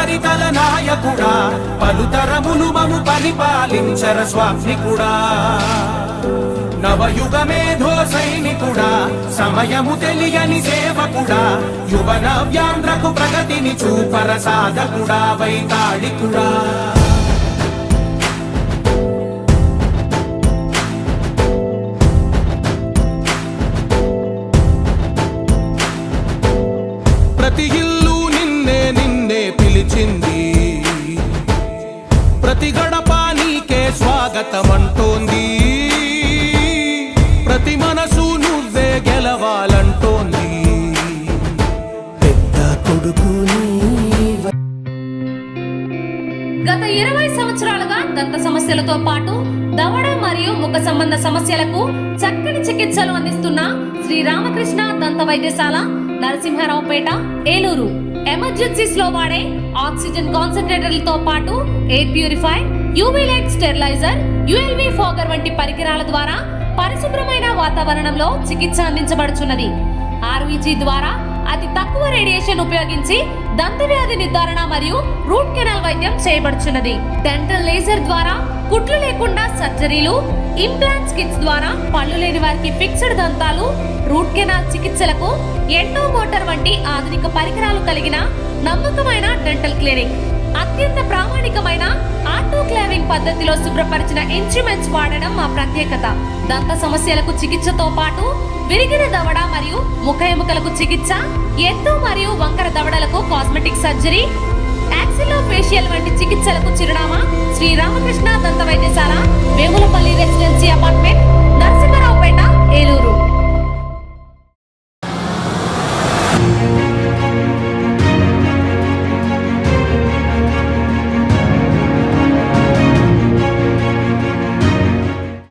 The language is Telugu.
పరితల నాయకుడా పలుతరములు మము పరిపాలించర స్వామికుడా నవయుగ మేధో సైనికుడా సమయము తెలియని సేవకుడా యువ నవ్యాంధ్రకు ప్రగతిని చూపర సాధకుడా వైతాళికుడా ప్రతి ఇల్లు నిన్నే నిన్నే పిలిచింది ప్రతి గడప నీకే స్వాగతమంటోంది ప్రతి మనసు నువ్వే గెలవాలంటోంది పెద్ద కొడుకు గత 20 సంవత్సరాలుగా దంత సమస్యలతో పాటు దవడ మరియు ముఖ సంబంధ సమస్యలకు చక్కని చికిత్సలు అందిస్తున్న శ్రీ రామకృష్ణ దంత వైద్యశాల నరసింహారావుపేట ఏలూరు ఎమర్జెన్సీస్ లో వాడే ఆక్సిజన్ కాన్సంట్రేటర్లతో పాటు air purify UV light steriliser ULV fogger వంటి పరికరాల ద్వారా పరిశుభ్రమైన వాతావరణంలో చికిత్స అందించబడుచున్నది. ఆర్వీజీ ద్వారా అతి తక్కువ రేడియేషన్ ఉపయోగించి దంత వ్యాధి నిర్ధారణ మరియు రూట్ కెనాల్ వైద్యం చేయబడుచున్నది. డెంటల్ లేజర్ ద్వారా కుట్లు లేకుండా సర్జరీలు, ఇంప్లాంట్స్ కిట్స్ ద్వారా పళ్ళు లేని వారికి ఫిక్స్డ్ దంతాలు, రూట్ కెనాల్ చికిత్సలకు ఎండో మోటార్ వంటి ఆధునిక పరికరాలు కలిగిన నమ్మకమైన డెంటల్ క్లినిక్. అత్యంత ప్రామాణికమైన ఆటోక్లావింగ్ పద్ధతిలో శుభ్రపరిచిన ఇన్స్ట్రుమెంట్స్ వాడడం మా ప్రత్యేకత. దంత సమస్యలకు చికిత్సతో పాటు విరిగిన దవడ మరియు ముఖ ఎముకలకు చికిత్స, ఎత్తు మరియు వంకర దవడలకు కాస్మెటిక్ సర్జరీ, యాక్సిలోఫేషియల్ వంటి చికిత్సలకు చిరునామా శ్రీ రామకృష్ణ దంత వైద్యశాల, వేములపల్లి రెసిడెన్సీ